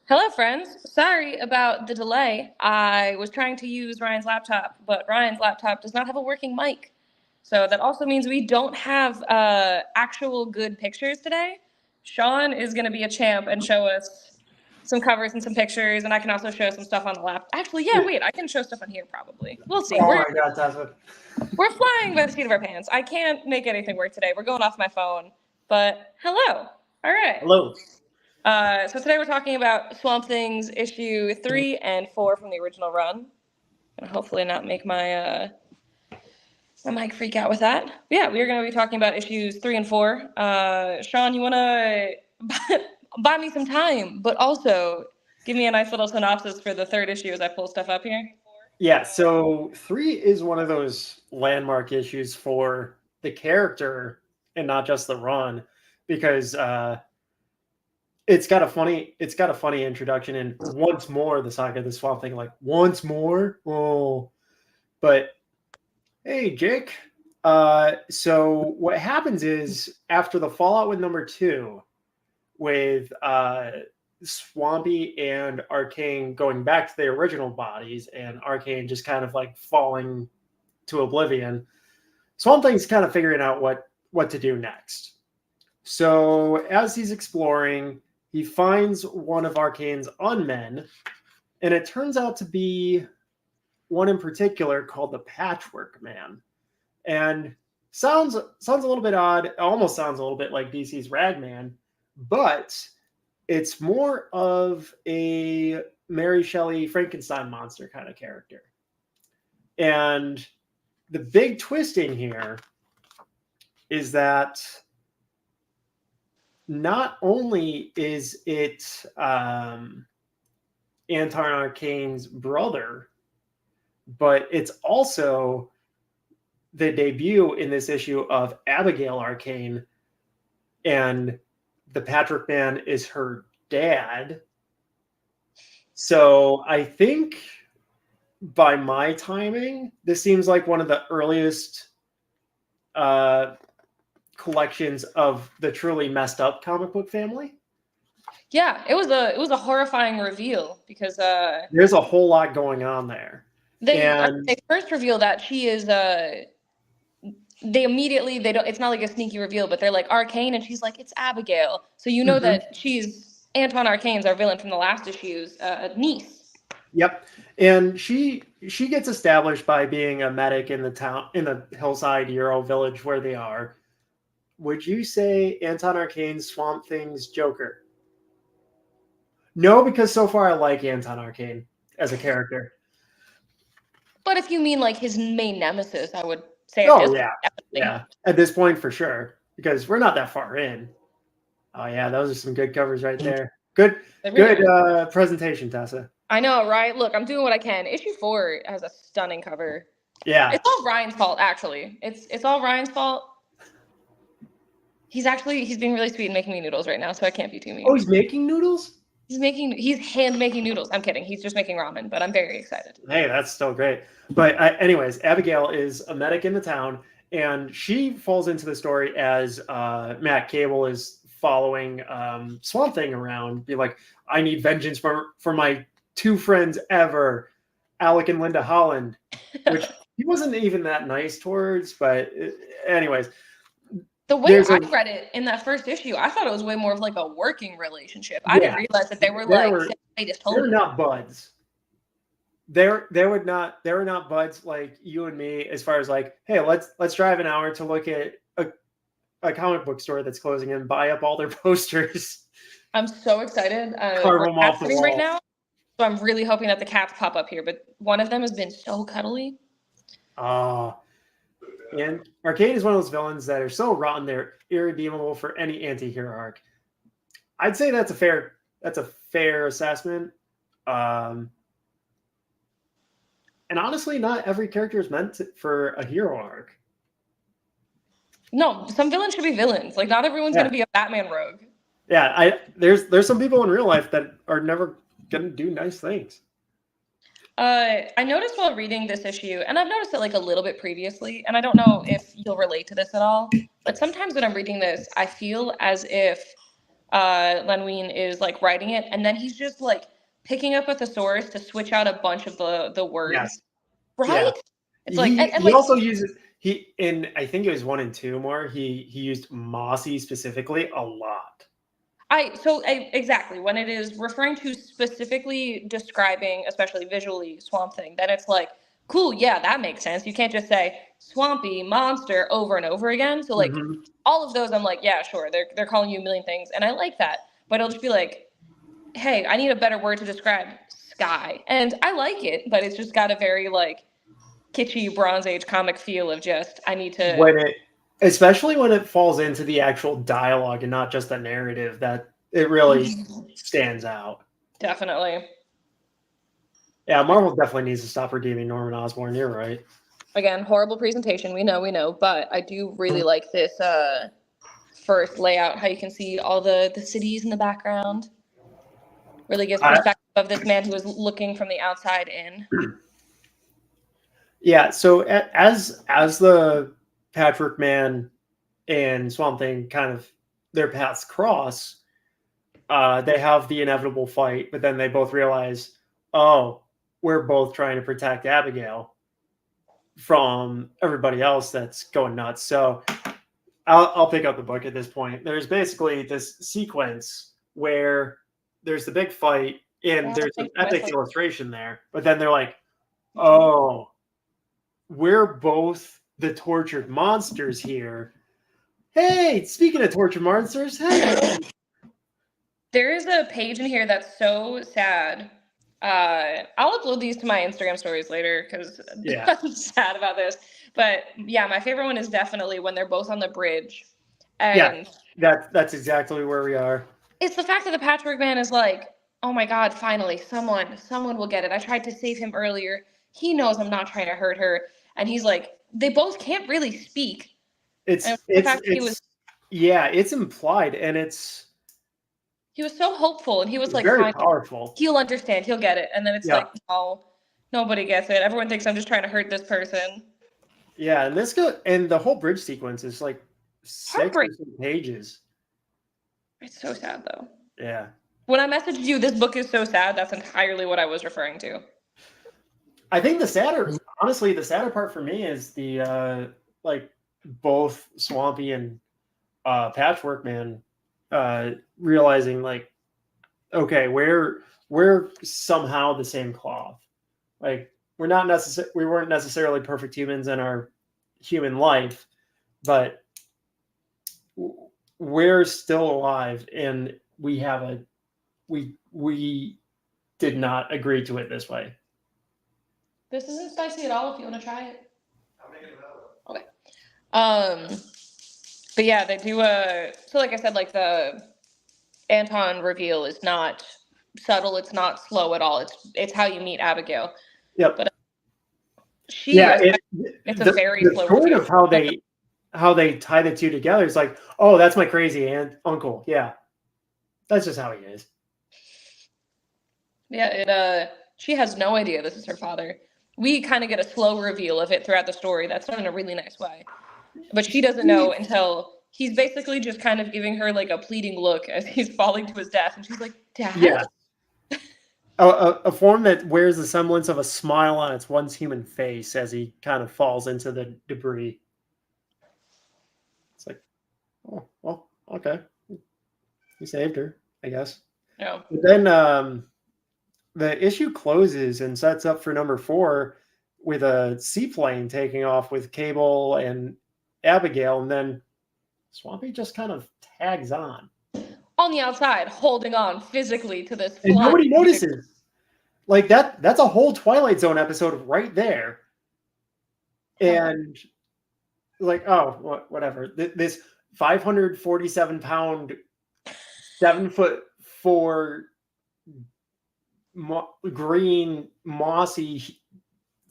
Hello, friends. Sorry about the delay. I was trying to use Ryan's laptop, but Ryan's laptop does not have a working mic. So that also means we don't have actual good pictures today. Sean is going to be a champ and show us some covers and some pictures, and I can also show some stuff on the laptop. Actually, yeah, wait, I can show stuff on here probably. We'll see. Oh my God, Tessa. We're flying by the seat of our pants. I can't make anything work today. We're going off my phone. But hello. All right. Hello. So today we're talking about Swamp Things issue 3 and 4 from the original run. Gonna hopefully not make my my mic freak out with that. But yeah, we are gonna be talking about issues 3 and 4. Sean, you wanna buy me some time, but also give me a nice little synopsis for the third issue as I pull stuff up here? Yeah, so 3 is one of those landmark issues for the character and not just the run, because it's got a funny introduction, and once more the saga of the Swamp Thing, like once more. Oh, but hey, Jake. So what happens is after the fallout with number 2, with Swampy and Arcane going back to their original bodies, and Arcane just kind of like falling to oblivion, Swamp Thing's kind of figuring out what to do next. So as he's exploring, he finds one of Arcane's unmen, and it turns out to be one in particular called the Patchwork Man. And sounds a little bit odd. It almost sounds a little bit like DC's Ragman, but it's more of a Mary Shelley Frankenstein monster kind of character. And the big twist in here is that not only is it Anton Arcane's brother, but it's also the debut in this issue of Abigail Arcane, and the Patchwork Man is her dad. So I think by my timing, this seems like one of the earliest collections of the truly messed up comic book family. Yeah, it was a horrifying reveal because there's a whole lot going on there. They first reveal that she is they don't, it's not like a sneaky reveal, but they're like Arcane, and she's like, it's Abigail. So you know that she's Anton Arcane's, our villain from the last issue's niece. Yep. And she gets established by being a medic in the hillside Euro village where they are. Would you say Anton Arcane's Swamp Thing's Joker? No, because so far I like Anton Arcane as a character. But if you mean like his main nemesis, I would say. Oh, yeah. At this point, for sure, because we're not that far in. Oh, yeah, those are some good covers right there. Good presentation, Tessa. I know, right? Look, I'm doing what I can. Issue 4 has a stunning cover. Yeah. It's all Ryan's fault, actually. It's all Ryan's fault. He's being really sweet and making me noodles right now, so I can't be too mean. Oh, he's making noodles? He's hand making noodles. I'm kidding. He's just making ramen, but I'm very excited. Hey, that's still great. But anyways, Abigail is a medic in the town, and she falls into the story as Matt Cable is following Swamp Thing around, be like, I need vengeance for my 2 friends ever, Alec and Linda Holland, which he wasn't even that nice towards. But anyways, the way I read it in that first issue, I thought it was way more of like a working relationship. I didn't realize that they were not buds. They were not buds like you and me, as far as like, hey, let's drive an hour to look at a comic book store that's closing and buy up all their posters. I'm so excited. Carve them off the wall right now, so I'm really hoping that the cats pop up here. But one of them has been so cuddly. And Arcane is one of those villains that are so rotten they're irredeemable for any anti-hero arc. I'd say that's a fair assessment. And honestly, not every character is meant for a hero arc. No, some villains should be villains. Like, not everyone's going to be a Batman rogue. Yeah, there's some people in real life that are never going to do nice things. I noticed while reading this issue, and I've noticed it like a little bit previously, and I don't know if you'll relate to this at all, but sometimes when I'm reading this, I feel as if Len Wein is like writing it, and then he's just like picking up a thesaurus to switch out a bunch of the words. Yes. Right? Yeah. It's like and he like also uses in I think it was 1 and 2 more. He used mossy specifically a lot. Exactly when it is referring to specifically describing, especially visually, Swamp Thing, then it's like, cool, yeah, that makes sense. You can't just say swampy monster over and over again. So like all of those, I'm like, yeah, sure, they're calling you a million things, and I like that. But it'll just be like, hey, I need a better word to describe sky, and I like it, but it's just got a very like kitschy Bronze Age comic feel of just I need to. Especially when it falls into the actual dialogue and not just the narrative, that it really stands out. Definitely. Yeah, Marvel definitely needs to stop redeeming Norman Osborn. You're right. Again, horrible presentation. We know, but I do really like this first layout. How you can see all the cities in the background. Really gives perspective of this man who is looking from the outside in. Yeah. So as the Patchwork Man and Swamp Thing kind of their paths cross, they have the inevitable fight, but then they both realize, oh, we're both trying to protect Abigail from everybody else that's going nuts. So I'll pick up the book at this point. There's basically this sequence where there's the big fight and there's an epic illustration there, but then they're like, oh, we're both the tortured monsters here. Hey, speaking of tortured monsters, hey. There is a page in here that's so sad. I'll upload these to my Instagram stories later because I'm sad about this. But yeah, my favorite one is definitely when they're both on the bridge. And that's exactly where we are. It's the fact that the Patchwork Man is like, oh my God, finally, someone will get it. I tried to save him earlier. He knows I'm not trying to hurt her. And he's like, they both can't really speak. It's implied, and he was so hopeful, and he was like, very powerful. He'll understand, he'll get it. And then it's like, no, nobody gets it. Everyone thinks I'm just trying to hurt this person. Yeah, and the whole bridge sequence is like 6 pages. It's so sad though. Yeah. When I messaged you, this book is so sad, that's entirely what I was referring to. I think the sadder part for me is the like both Swampy and Patchwork Man realizing like, okay, we're somehow the same cloth. Like we weren't necessarily perfect humans in our human life, but we're still alive, and we did not agree to it this way. This isn't spicy at all if you want to try it. I'll make it available. Okay. But yeah, they do so like I said, like the Anton reveal is not subtle, it's not slow at all. It's how you meet Abigail. Yep. But it's a very slow reveal of how they tie the two together. It's like, oh, that's my crazy uncle. Yeah. That's just how he is. Yeah, she has no idea this is her father. We kind of get a slow reveal of it throughout the story. That's done in a really nice way. But she doesn't know until he's basically just kind of giving her like a pleading look as he's falling to his death. And she's like, Dad? Yeah. A form that wears the semblance of a smile on its once human face as he kind of falls into the debris. It's like, oh, well, okay. He saved her, I guess. Yeah. But then the issue closes and sets up for number 4 with a seaplane taking off with Cable and Abigail, and then Swampy just kind of tags on the outside, holding on physically to this and nobody notices. Like that's a whole Twilight Zone episode right there. And like, oh, whatever. This 547-pound 7'4" green mossy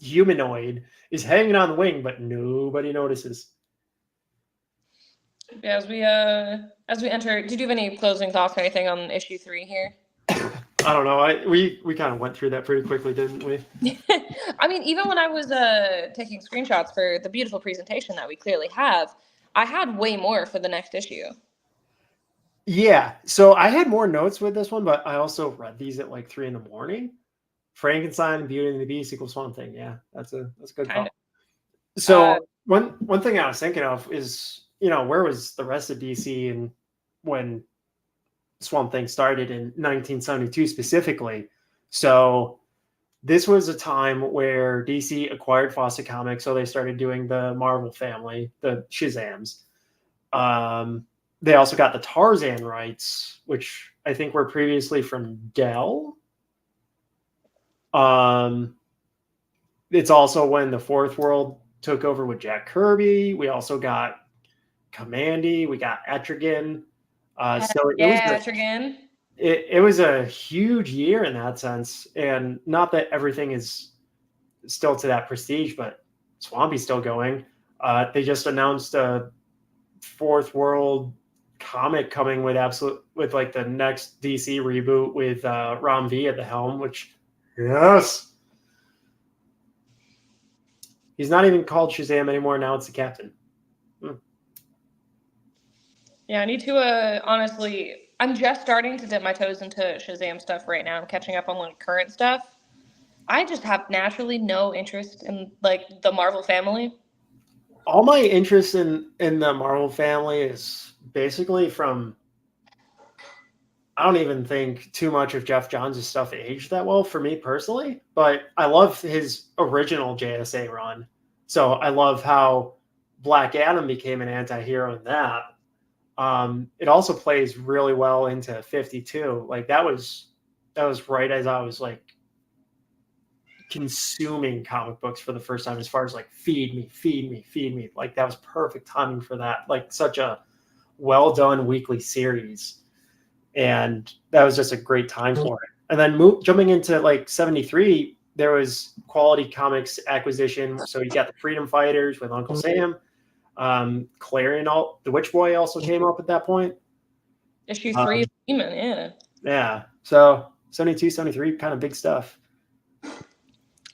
humanoid is hanging on the wing, but nobody notices. Yeah, as we enter, did you have any closing thoughts or anything on issue 3 here? I don't know. We kind of went through that pretty quickly, didn't we? I mean, even when I was taking screenshots for the beautiful presentation that we clearly have, I had way more for the next issue. Yeah. So I had more notes with this one, but I also read these at like 3 a.m. Frankenstein and Beauty and the Beast equals Swamp Thing. Yeah, that's a good Kind call. of. So one thing I was thinking of is, where was the rest of DC and when Swamp Thing started in 1972 specifically? So this was a time where DC acquired Fawcett Comics, so they started doing the Marvel family, the Shazams. They also got the Tarzan rights, which I think were previously from Dell. It's also when the Fourth World took over with Jack Kirby. We also got Commandy. We got Etrigan. So Etrigan. It was a huge year in that sense, and not that everything is still to that prestige, but Swampy's still going. They just announced a Fourth World comic coming with like the next DC reboot with Ram V at the helm, which yes. He's not even called Shazam anymore. Now it's the Captain. Yeah, I need to honestly, I'm just starting to dip my toes into Shazam stuff right now. I'm catching up on like current stuff. I just have naturally no interest in like the Marvel family. All my interest in the Marvel family is basically from, I don't even think too much of Jeff Johns' stuff aged that well for me personally, but I love his original JSA run. So I love how Black Adam became an anti-hero in that. It also plays really well into 52. Like that was right as I was like consuming comic books for the first time, as far as like feed me. Like that was perfect timing for that. Like such a well done weekly series. And that was just a great time for it. And then jumping into like 73, there was Quality Comics acquisition. So you got the Freedom Fighters with Uncle Sam. Clarion, the Witch Boy also came up at that point. Issue 3 of Demon, yeah. Yeah. So 72, 73, kind of big stuff.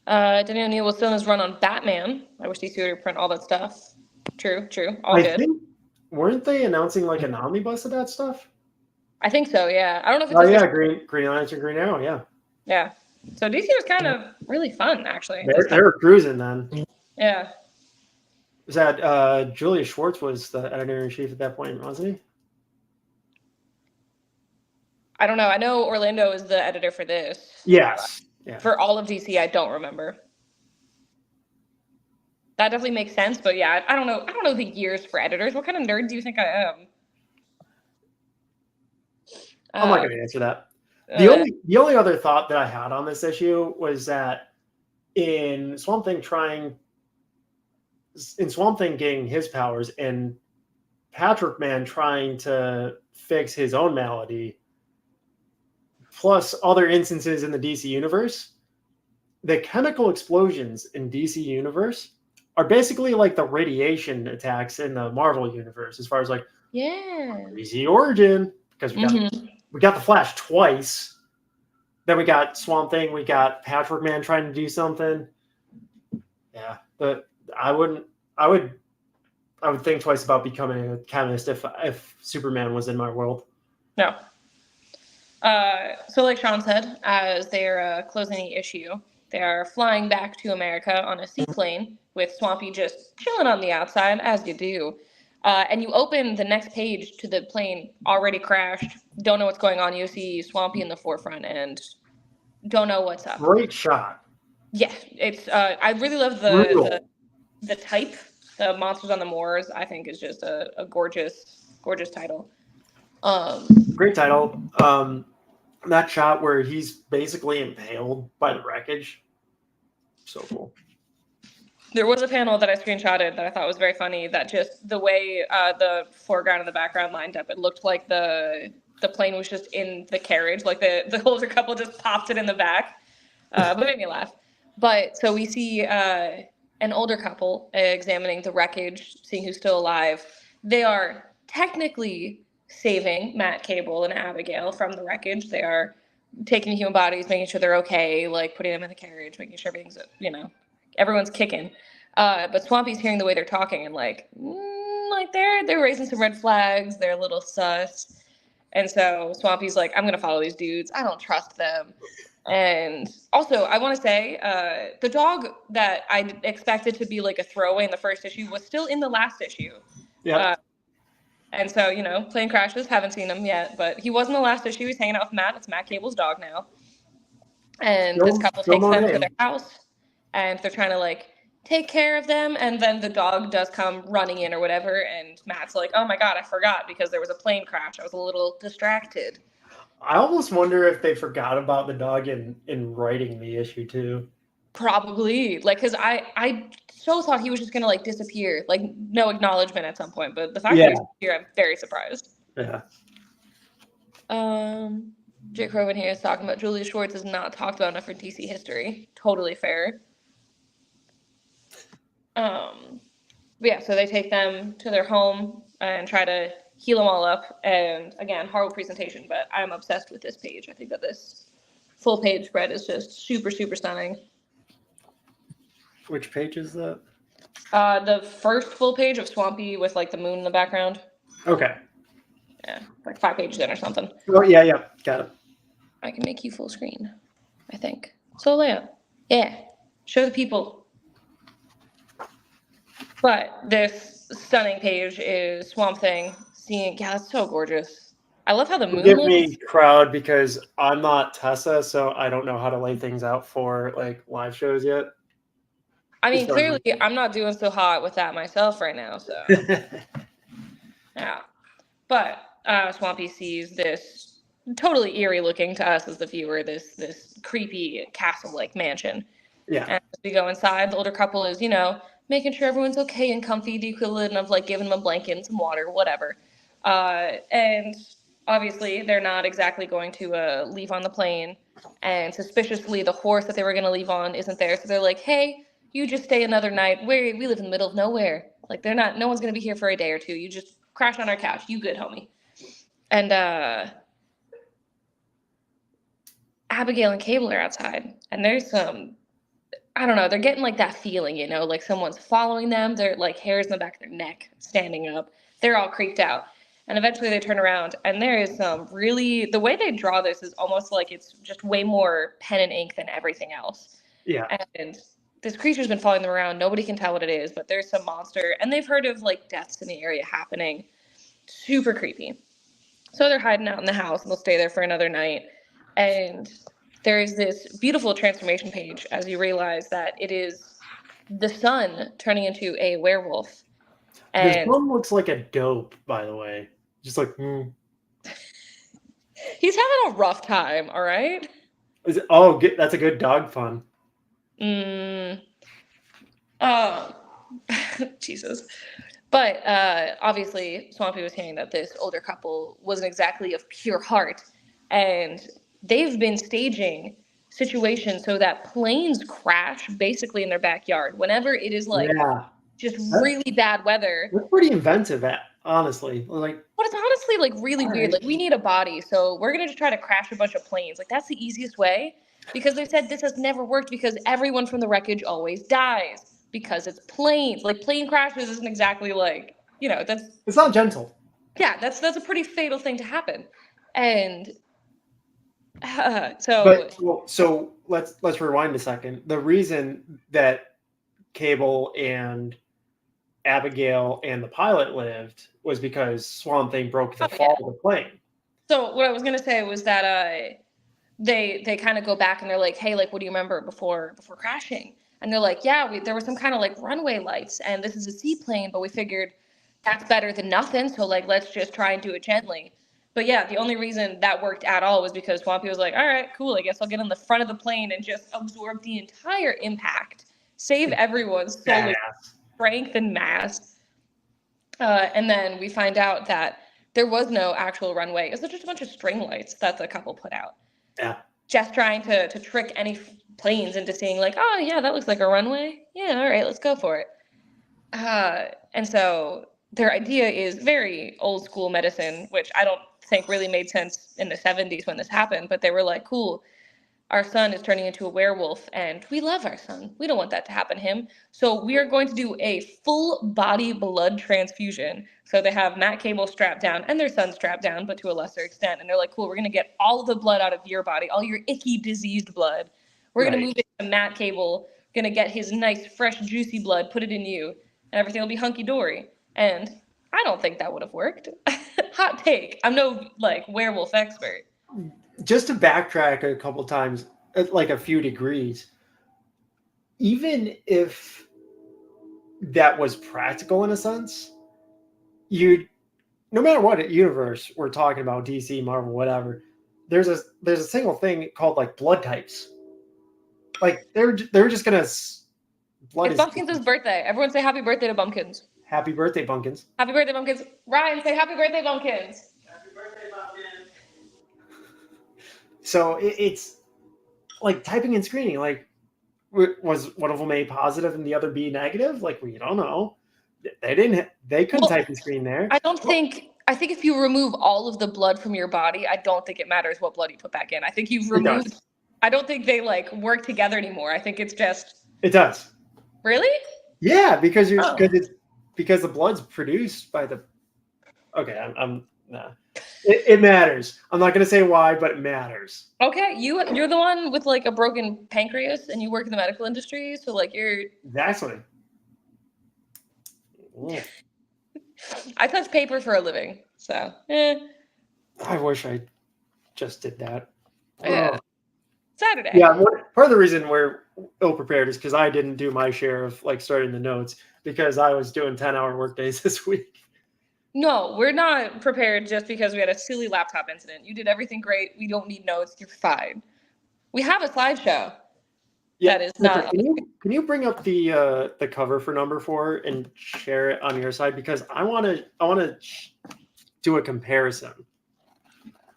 Denny O'Neil was still in his run on Batman. I wish DC would print all that stuff. True. All I good. think, weren't they announcing like an omnibus of that stuff? I think so, yeah. I don't know if it's Green Lantern, Green Arrow, yeah. Yeah. So DC was kind of really fun, actually. They were cruising then. Yeah. Was that Julius Schwartz was the editor-in-chief at that point, wasn't he? I don't know. I know Orlando is the editor for this. Yes. Yeah. For all of DC, I don't remember. That definitely makes sense, but yeah, I don't know. I don't know the years for editors. What kind of nerd do you think I am? I'm not going to answer that. The only other thought that I had on this issue was that in Swamp Thing getting his powers and Patrick Man trying to fix his own malady, plus other instances in the DC universe, the chemical explosions in DC universe are basically like the radiation attacks in the Marvel universe, as far as like crazy origin, because we got the Flash twice. Then we got Swamp Thing. We got Patrick Man trying to do something. Yeah, but I would think twice about becoming a chemist if Superman was in my world. No. So like Sean said, as they're closing the issue, they are flying back to America on a seaplane with Swampy just chilling on the outside, as you do. And you open the next page to the plane already crashed. Don't know what's going on. You see Swampy in the forefront and don't know what's up. Great shot. Yeah, it's. I really love the type. The Monsters on the Moors, I think, is just a gorgeous title. Great title. That shot where he's basically impaled by the wreckage. So cool. There was a panel that I screenshotted that I thought was very funny, that just the way the foreground and the background lined up, it looked like the plane was just in the carriage, like the older couple just popped it in the back. But made me laugh. But so we see an older couple examining the wreckage, seeing who's still alive. They are technically saving Matt Cable and Abigail from the wreckage. They are taking the human bodies, making sure they're okay, like putting them in the carriage, making sure everything's, everyone's kicking. But Swampy's hearing the way they're talking and like they're raising some red flags. They're a little sus. And so Swampy's like, I'm going to follow these dudes. I don't trust them. And also, I want to say, the dog that I expected to be like a throwaway in the first issue was still in the last issue. Yeah. And so, plane crashes, haven't seen him yet, but he was in the last issue. He's hanging out with Matt. It's Matt Cable's dog now. And this couple takes them to their house, and they're trying to like take care of them, and then the dog does come running in or whatever, and Matt's like, oh my god, I forgot because there was a plane crash. I was a little distracted. I almost wonder if they forgot about the dog in writing the issue too. Probably, like, because I so thought he was just gonna like disappear, like no acknowledgement at some point, but the fact that he's here, I'm very surprised. Yeah. Jake Rowan here is talking about Julia Schwartz is not talked about enough for DC history. Totally fair. Yeah, so they take them to their home and try to heal them all up. And again, horrible presentation, but I'm obsessed with this page. I think that this full page spread is just super, super stunning. Which page is that? The first full page of Swampy with like the moon in the background. Okay. Yeah, like 5 pages in or something. Oh, yeah, got it. I can make you full screen, I think. So, Leia, yeah, show the people. But this stunning page is Swamp Thing seeing, yeah, that's so gorgeous. I love how the moon Give looks. me crowd because I'm not Tessa, so I don't know how to lay things out for like live shows yet. I mean, clearly, I'm not doing so hot with that myself right now, so. Yeah. But Swampy sees this totally eerie looking to us as the viewer, this creepy castle-like mansion. Yeah. And as we go inside, the older couple is, making sure everyone's okay and comfy, the equivalent of like giving them a blanket and some water, whatever. And obviously, they're not exactly going to leave on the plane. And suspiciously, the horse that they were going to leave on isn't there. So they're like, hey, you just stay another night. We live in the middle of nowhere. Like, no one's going to be here for a day or two. You just crash on our couch. You good, homie. And Abigail and Cable are outside. And there's some, I don't know, they're getting like that feeling, like someone's following them. They're like hairs in the back of their neck, standing up. They're all creeped out. And eventually they turn around, and there is some really, the way they draw this is almost like it's just way more pen and ink than everything else. Yeah. And this creature's been following them around. Nobody can tell what it is, but there's some monster, and they've heard of like deaths in the area happening. Super creepy. So they're hiding out in the house, and they'll stay there for another night. And there's this beautiful transformation page as you realize that it is the sun turning into a werewolf. And this one looks like a dope, by the way. Just like, He's having a rough time, all right? That's a good dog fun. Jesus. But obviously, Swampy was hearing that this older couple wasn't exactly of pure heart. And they've been staging situations so that planes crash basically in their backyard. Whenever it is like just really bad weather. That's pretty inventive, honestly. Like, but it's honestly like really weird. Like, we need a body, so we're gonna just try to crash a bunch of planes. Like, that's the easiest way, because they said this has never worked because everyone from the wreckage always dies because it's planes. Like, plane crashes isn't exactly like, that's, it's not gentle. Yeah, that's a pretty fatal thing to happen. And so let's rewind a second. The reason that Cable and Abigail and the pilot lived was because Swamp Thing broke the fall of the plane. So what I was gonna say was that they kind of go back and they're like, hey, like, what do you remember before crashing? And they're like, yeah, there was some kind of like runway lights, and this is a seaplane, but we figured that's better than nothing, so like let's just try and do it gently. But yeah, the only reason that worked at all was because Swampy was like, all right, cool, I guess I'll get on the front of the plane and just absorb the entire impact, save everyone's so much strength and mass. And then we find out that there was no actual runway. It was just a bunch of string lights that the couple put out. Yeah. Just trying to trick any planes into seeing like, oh yeah, that looks like a runway. Yeah, all right, let's go for it. And so their idea is very old school medicine, which I don't think really made sense in the 70s when this happened, but they were like, cool, our son is turning into a werewolf, and we love our son. We don't want that to happen to him. So we are going to do a full body blood transfusion. So they have Matt Cable strapped down and their son strapped down, but to a lesser extent. And they're like, cool, we're going to get all of the blood out of your body, all your icky, diseased blood. We're going to move it to Matt Cable, going to get his nice, fresh, juicy blood, put it in you, and everything will be hunky-dory. And I don't think that would have worked. Hot take. I'm no, like, werewolf expert. Just to backtrack a couple times, like a few degrees, even if that was practical in a sense, no matter what universe we're talking about, DC, Marvel, whatever, there's a single thing called like blood types. Like they're just gonna blood. It's Bumpkins' birthday. Everyone say happy birthday to Bumpkins. Happy birthday, Bumpkins. Happy birthday, Bumpkins. Ryan, say happy birthday, Bumpkins. Happy birthday, Bumpkins. So it's like typing and screening. Like, was one of them A positive and the other B negative? Like, we don't know. They couldn't type and screen there. I think if you remove all of the blood from your body, I don't think it matters what blood you put back in. I think you've removed. I don't think they like work together anymore. I think it's just. It does. Really? Yeah, because because the blood's produced by the. Okay, I'm nah. It matters. I'm not gonna say why, but it matters. Okay, you're the one with like a broken pancreas, and you work in the medical industry, so like you're. Exactly. Yeah. I touch paper for a living, so. I wish I just did that. Yeah. Saturday. Yeah, part of the reason we're ill prepared is because I didn't do my share of like starting the notes because I was doing 10-hour workdays this week. No, we're not prepared just because we had a silly laptop incident. You did everything great. We don't need notes. You're fine. We have a slideshow. Yeah, that is not. Can you bring up the cover for number 4 and share it on your side, because I want to do a comparison.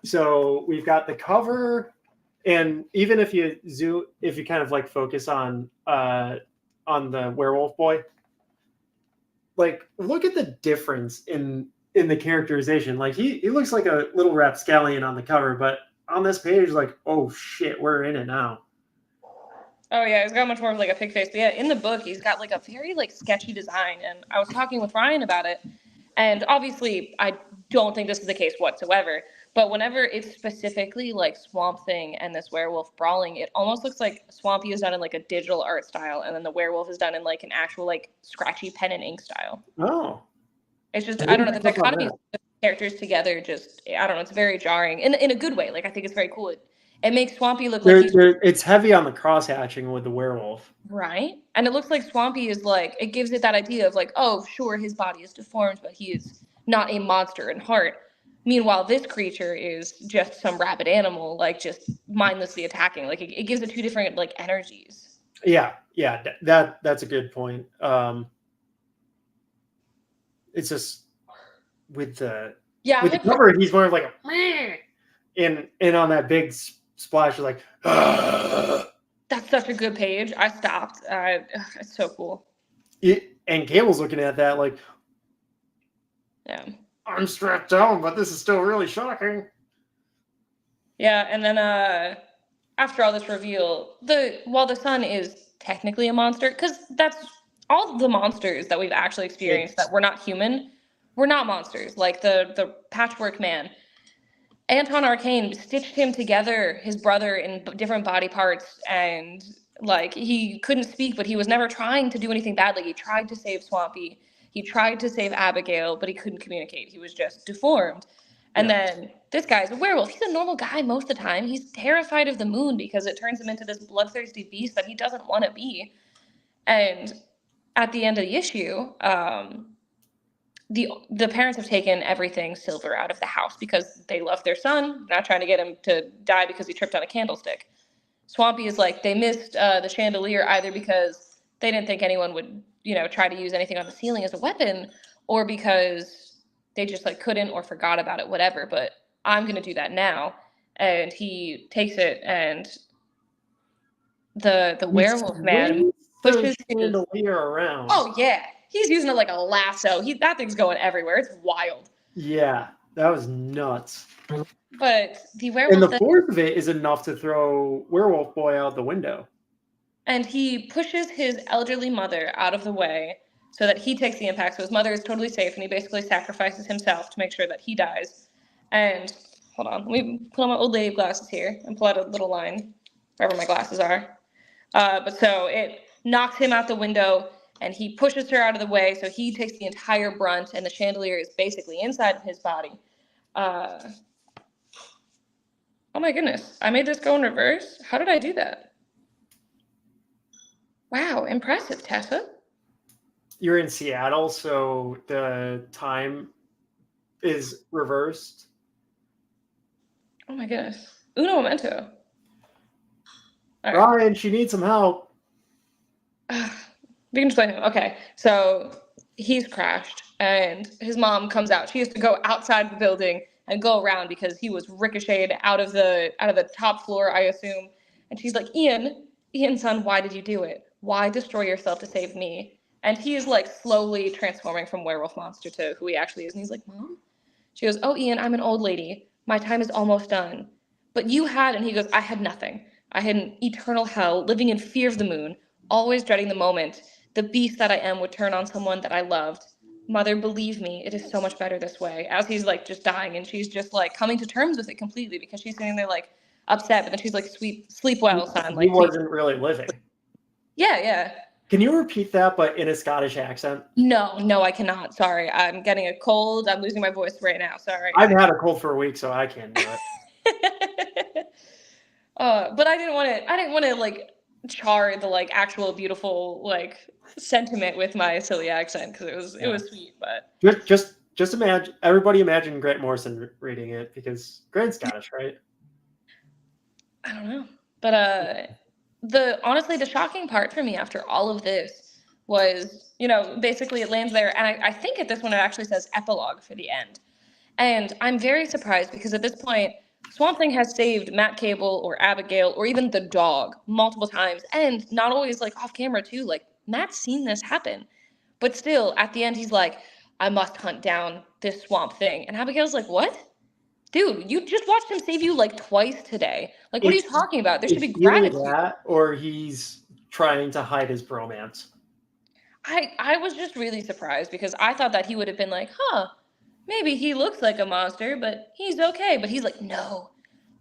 So we've got the cover, and even if you kind of like focus on the werewolf boy, like look at the difference in the characterization. Like he looks like a little rapscallion on the cover, but on this page, like, oh shit, we're in it now. Oh yeah, he's got much more of like a pig face. But yeah, in the book, he's got like a very like sketchy design. And I was talking with Ryan about it, and obviously I don't think this is the case whatsoever. But whenever it's specifically like Swamp Thing and this werewolf brawling, it almost looks like Swampy is done in like a digital art style, and then the werewolf is done in like an actual like scratchy pen and ink style. Oh, it's just I don't know, the dichotomy of the characters together. Just I don't know, it's very jarring in a good way. Like I think it's very cool. It makes Swampy look like it's heavy on the cross hatching with the werewolf. Right. And it looks like Swampy is like, it gives it that idea of like, oh, sure, his body is deformed, but he is not a monster in heart. Meanwhile, this creature is just some rabid animal, like just mindlessly attacking. Like it gives it two different like energies. Yeah. That's a good point. It's just with the cover, he's more of like a and on that big splash, you're like, that's such a good page. I stopped. It's so cool. And Cable's looking at that like, yeah, I'm strapped down, but this is still really shocking. Yeah, and then after all this reveal, while the sun is technically a monster, because that's all the monsters that we've actually experienced that were not human, were not monsters. Like the Patchwork Man. Anton Arcane stitched him together, his brother, in different body parts, and like he couldn't speak, but he was never trying to do anything bad. Like he tried to save Swampy, he tried to save Abigail, but he couldn't communicate. He was just deformed. And then this guy's a werewolf. He's a normal guy most of the time. He's terrified of the moon because it turns him into this bloodthirsty beast that he doesn't want to be. And at the end of the issue, the parents have taken everything Silver out of the house because they love their son, not trying to get him to die because he tripped on a candlestick. Swampy is like, they missed the chandelier either because they didn't think anyone would, try to use anything on the ceiling as a weapon, or because they just like couldn't or forgot about it, whatever. But I'm going to do that now. And he takes it, and the werewolf man pushes the chandelier around. Oh yeah. He's using it like a lasso. That thing's going everywhere. It's wild. Yeah. That was nuts. But the And werewolf the force of it is enough to throw Werewolf Boy out the window. and he pushes his elderly mother out of the way so that he takes the impact. So his mother is totally safe, and he basically sacrifices himself to make sure that he dies. And hold on, let me put on my old lady glasses here and pull out a little line wherever my glasses are. But so it knocks him out the window, and he pushes her out of the way, so he takes the entire brunt, and the chandelier is basically inside of his body. Oh my goodness, I made this go in reverse? How did I do that? Wow, impressive, Tessa. You're in Seattle, so the time is reversed. Oh my goodness. Uno momento. All right. Ryan, she needs some help. We can just blame him. Okay, so he's crashed, and his mom comes out. She has to go outside the building and go around because he was ricocheted out of the top floor, I assume. And she's like, Ian, son, why did you do it? Why destroy yourself to save me? And he is like slowly transforming from werewolf monster to who he actually is. And he's like, Mom? She goes, oh, Ian, I'm an old lady. My time is almost done. But you had, and he goes, I had nothing. I had an eternal hell, living in fear of the moon, always dreading the moment the beast that I am would turn on someone that I loved. Mother, believe me, it is so much better this way. As he's like just dying, and she's just like coming to terms with it completely because she's sitting there like upset, but then she's like, sleep well, son. Like, he wasn't really living. Yeah. Can you repeat that, but in a Scottish accent? No, I cannot. Sorry, I'm getting a cold. I'm losing my voice right now. Sorry. I've had a cold for a week, so I can't do it. But I didn't want to like char the like actual beautiful like sentiment with my silly accent because it was sweet. But just imagine, everybody imagine Grant Morrison reading it because Grant's Scottish, right? I don't know. But honestly the shocking part for me after all of this was, basically it lands there, and I think at this one it actually says epilogue for the end. And I'm very surprised because at this point, Swamp Thing has saved Matt Cable or Abigail or even the dog multiple times, and not always like off camera too. Like Matt's seen this happen, but still at the end he's like, I must hunt down this Swamp Thing. And Abigail's like, what? Dude, you just watched him save you like twice today. Like, what are you talking about? There should be gratitude. That, or he's trying to hide his bromance. I was just really surprised because I thought that he would have been like, maybe he looks like a monster, but he's okay. But he's like, no,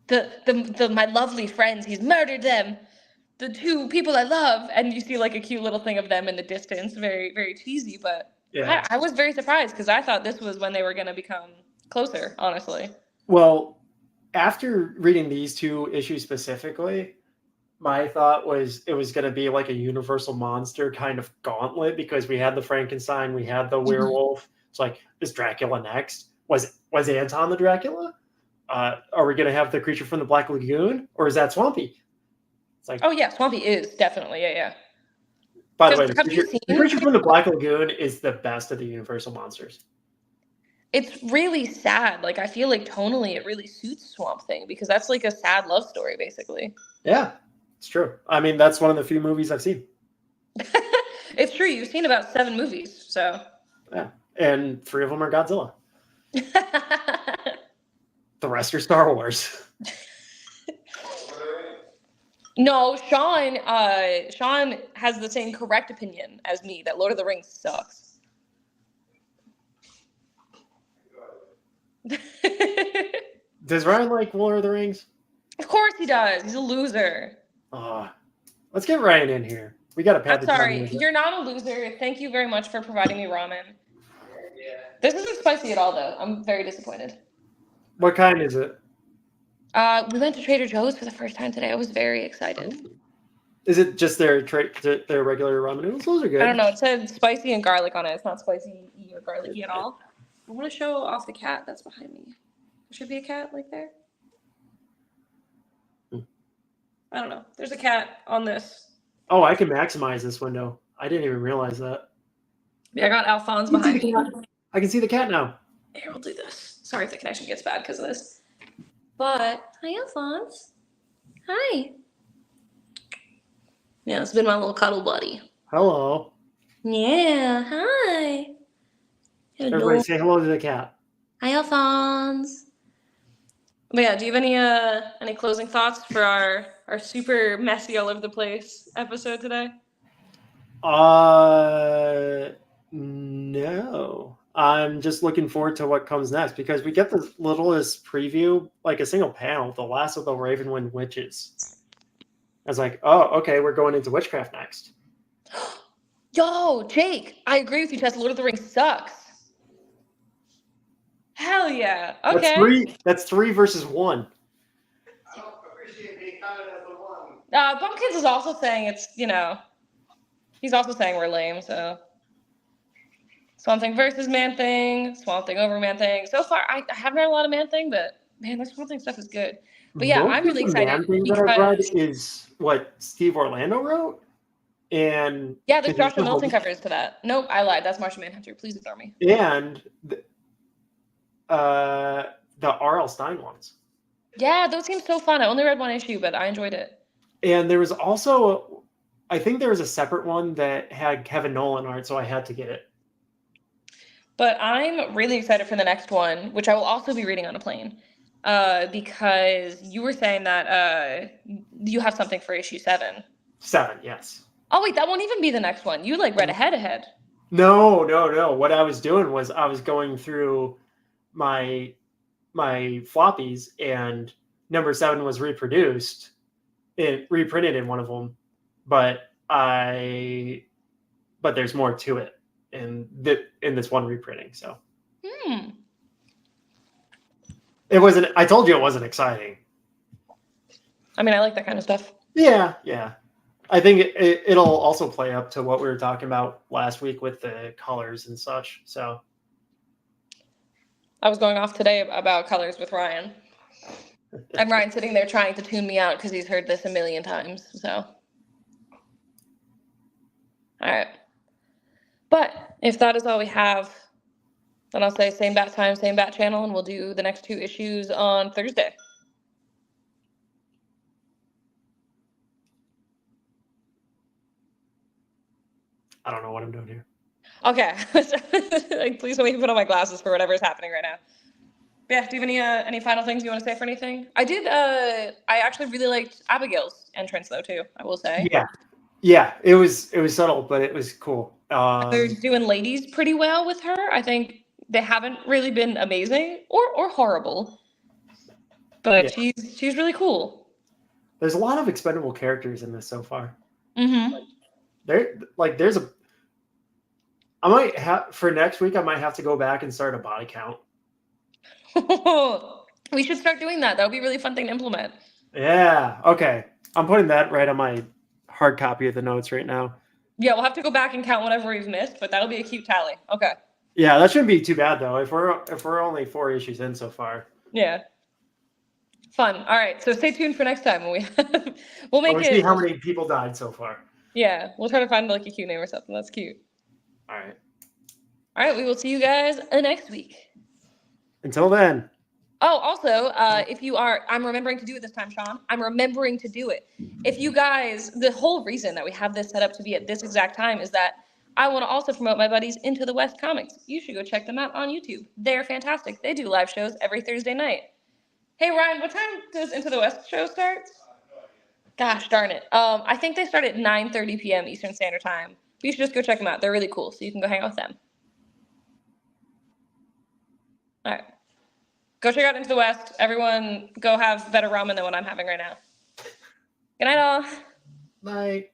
my lovely friends, he's murdered them. The two people I love. And you see like a cute little thing of them in the distance. Very, very cheesy. But yeah. I was very surprised because I thought this was when they were going to become closer, honestly. Well, after reading these two issues specifically, my thought was it was going to be like a Universal Monster kind of gauntlet because we had the Frankenstein, we had the werewolf. It's like, is Dracula next? Was Anton the Dracula? Are we going to have the creature from the Black Lagoon, or is that Swampy? It's like, oh yeah, Swampy is definitely yeah. By the way, the creature from the Black Lagoon is the best of the Universal monsters. It's really sad. Like I feel like tonally it really suits Swamp Thing because that's like a sad love story basically. Yeah, it's true. I mean, that's one of the few movies I've seen. It's true. You've seen about 7 movies, so. Yeah, and 3 of them are Godzilla. The rest are Star Wars. No, Sean has the same correct opinion as me that Lord of the Rings sucks. Does Ryan like Lord of the Rings? Of course he does. He's a loser. Let's get Ryan in here. We got to pad. I'm sorry, you're not a loser. Thank you very much for providing me ramen. Yeah. This isn't spicy at all, though. I'm very disappointed. What kind is it? We went to Trader Joe's for the first time today. I was very excited. Is it just their regular ramen noodles? Those are good. I don't know. It said spicy and garlic on it. It's not spicy or garlicky at all. I want to show off the cat that's behind me. There should be a cat like there. I don't know. There's a cat on this. Oh, I can maximize this window. I didn't even realize that. Yeah, I got Alphonse behind me. I can see the cat now. Here, we'll do this. Sorry if the connection gets bad because of this. But, hi, Alphonse. Hi. Yeah, it's been my little cuddle buddy. Hello. Yeah, hi. Hello. Everybody say hello to the cat. Hi, Alphonse. But yeah, do you have any closing thoughts for our super messy all over the place episode today? No. I'm just looking forward to what comes next because we get the littlest preview, like a single panel, The Last of the Ravenwind Witches. I was like, oh, okay, we're going into witchcraft next. Yo, Jake, I agree with you, Tess. Lord of the Rings sucks. Hell yeah. Okay. That's three versus one. I don't appreciate being counted as a one. Bumpkins is also saying it's, he's also saying we're lame, so. Swamp Thing versus Man Thing, Swamp Thing over Man Thing. So far, I haven't read a lot of Man Thing, but man, this Swamp Thing stuff is good. But yeah, Most I'm really of the Man excited thing that I've read because is what Steve Orlando wrote. And yeah, there's Joshua Milton covers to that. Nope, I lied. That's Martian Manhunter. Please ignore me. And the R.L. Stein ones. Yeah, those seem so fun. I only read one issue, but I enjoyed it. And there was also, I think there was a separate one that had Kevin Nolan art, so I had to get it. But I'm really excited for the next one, which I will also be reading on a plane, because you were saying that you have something for issue 7. 7, yes. Oh wait, that won't even be the next one. You like read ahead. No. What I was doing was I was going through my floppies, and number 7 was reprinted in one of them, but there's more to it in this one reprinting. So it wasn't. I told you it wasn't exciting. I mean, I like that kind of stuff. Yeah. I think it'll also play up to what we were talking about last week with the colors and such. So I was going off today about colors with Ryan. And Ryan's sitting there trying to tune me out because he's heard this a million times. So, all right. But if that is all we have, then I'll say same bat time, same bat channel, and we'll do the next 2 issues on Thursday. I don't know what I'm doing here. Okay. Like, please don't make me put on my glasses for whatever is happening right now. But yeah, do you have any final things you want to say for anything? I actually really liked Abigail's entrance though too, I will say. Yeah, it was subtle, but it was cool. They're doing ladies pretty well with her. I think they haven't really been amazing or horrible, but yeah. She's really cool. There's a lot of expendable characters in this so far. Mm-hmm. I might have for next week. I might have to go back and start a body count. We should start doing that. That would be a really fun thing to implement. Yeah. Okay. I'm putting that right on my hard copy of the notes right now. Yeah, we'll have to go back and count whatever we've missed, but that'll be a cute tally. Okay. Yeah, that shouldn't be too bad though. If we're only 4 issues in so far. Yeah. Fun. All right. So stay tuned for next time when we'll see how many people died so far. Yeah, we'll try to find like a cute name or something. That's cute. All right. All right. We will see you guys next week. Until then. Oh, also, I'm remembering to do it this time, Sean. I'm remembering to do it. If you guys, the whole reason that we have this set up to be at this exact time is that I want to also promote my buddies Into the West Comics. You should go check them out on YouTube. They're fantastic. They do live shows every Thursday night. Hey, Ryan, what time does Into the West show start? Gosh darn it. I think they start at 9:30 p.m. Eastern Standard Time. You should just go check them out. They're really cool, so you can go hang out with them. All right. Go check out Into the West. Everyone go have better ramen than what I'm having right now. Good night, all. Bye.